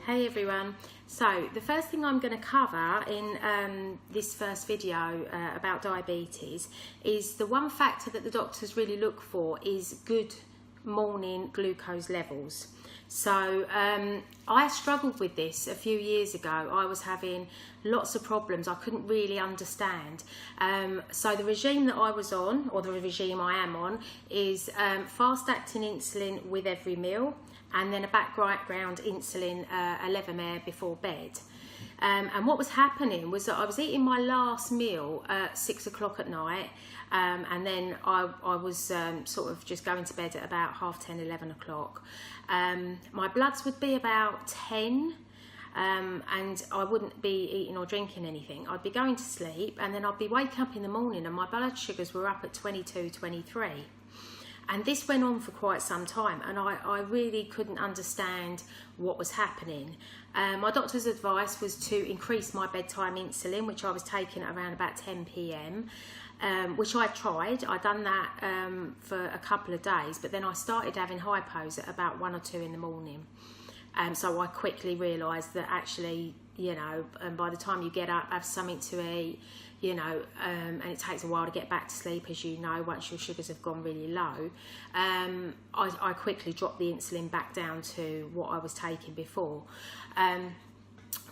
Hey everyone. So the first thing I'm going to cover in this first video about diabetes is the one factor that the doctors really look for is good morning glucose levels. So I struggled with this a few years ago. I was having lots of problems. I couldn't really understand. So the regime that I was on, or the regime I am on, is fast-acting insulin with every meal, and then a background insulin, a Levemir before bed. And what was happening was that I was eating my last meal at 6 o'clock at night, and then I was sort of just going to bed at about 10:30, 11 o'clock. My bloods would be about 10, and I wouldn't be eating or drinking anything. I'd be going to sleep, and then I'd be waking up in the morning and my blood sugars were up at 22, 23. And this went on for quite some time, and I really couldn't understand what was happening. My doctor's advice was to increase my bedtime insulin, which I was taking at around about 10 p.m, which I tried. I'd done that for a couple of days, but then I started having hypos at about 1 or 2 in the morning. So I quickly realised that actually, you know, by the time you get up, have something to eat, you know, and it takes a while to get back to sleep, as you know, once your sugars have gone really low. I quickly dropped the insulin back down to what I was taking before.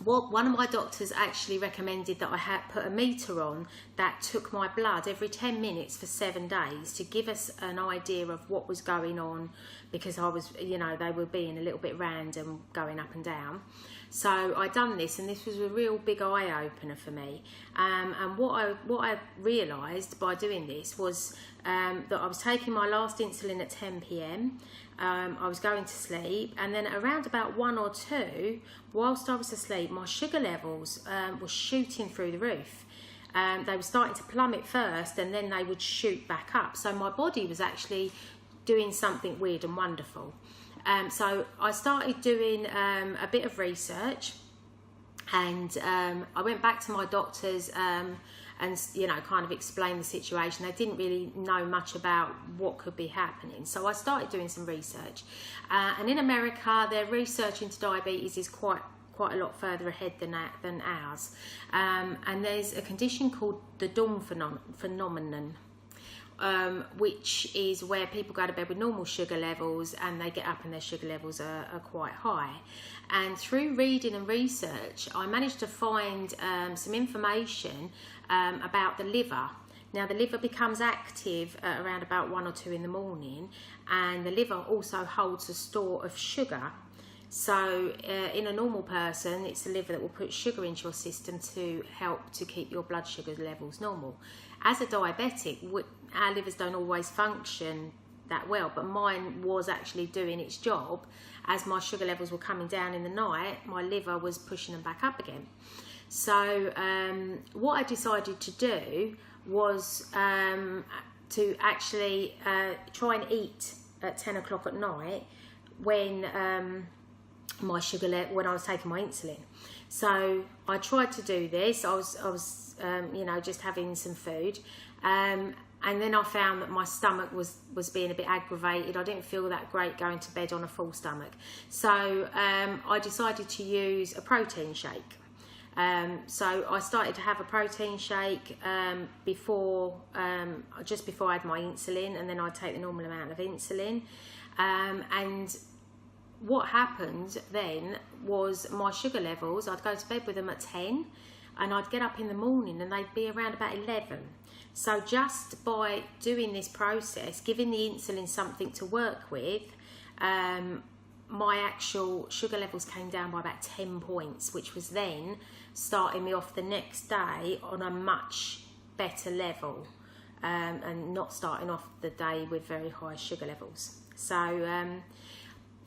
One of my doctors actually recommended that I had put a meter on that took my blood every 10 minutes for 7 days to give us an idea of what was going on, because I was, you know, they were being a little bit random, going up and down. So I done this, and this was a real big eye-opener for me. And what I realised by doing this was that I was taking my last insulin at 10 p.m. I was going to sleep, and then around about 1 or 2, whilst I was asleep, my sugar levels were shooting through the roof. They were starting to plummet first, and then they would shoot back up. So my body was actually doing something weird and wonderful. So I started doing a bit of research, and I went back to my doctors and, you know, kind of explained the situation. They didn't really know much about what could be happening. So I started doing some research. And in America, their research into diabetes is quite a lot further ahead than ours. And there's a condition called the dawn phenomenon, which is where people go to bed with normal sugar levels and they get up and their sugar levels are quite high. And through reading and research, I managed to find some information about the liver. Now, the liver becomes active at around about 1 or 2 in the morning, and the liver also holds a store of sugar. So in a normal person, it's the liver that will put sugar into your system to help to keep your blood sugar levels normal. As a diabetic, our livers don't always function that well, but mine was actually doing its job. As my sugar levels were coming down in the night, my liver was pushing them back up again. So what I decided to do was to actually try and eat at 10 o'clock at night when my sugar level, when I was taking my insulin. So I tried to do this. I was you know, just having some food, and then I found that my stomach was being a bit aggravated. I didn't feel that great going to bed on a full stomach. So I decided to use a protein shake. So I started to have a protein shake just before I had my insulin, and then I'd take the normal amount of insulin. And what happened then was my sugar levels, I'd go to bed with them at 10, and I'd get up in the morning and they'd be around about 11. So just by doing this process, giving the insulin something to work with, my actual sugar levels came down by about 10 points, which was then starting me off the next day on a much better level, and not starting off the day with very high sugar levels. So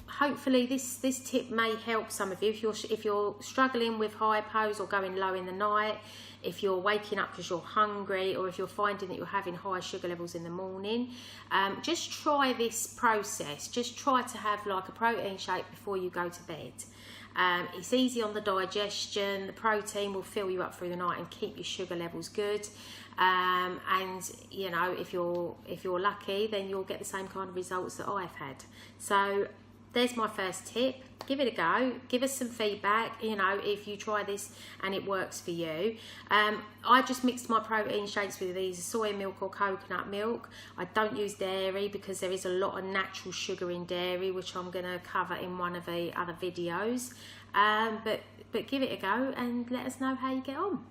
hopefully this tip may help some of you if you're struggling with hypos or going low in the night, if you're waking up because you're hungry, or if you're finding that you're having high sugar levels in the morning. Just try this process. Just try to have like a protein shake before you go to bed. It's easy on the digestion. The protein will fill you up through the night and keep your sugar levels good. And you know, if you're lucky, then you'll get the same kind of results that I've had. So there's my first tip. Give it a go. Give us some feedback, you know, if you try this and it works for you. I just mixed my protein shakes with either soy milk or coconut milk. I don't use dairy because there is a lot of natural sugar in dairy, which I'm going to cover in one of the other videos. But give it a go and let us know how you get on.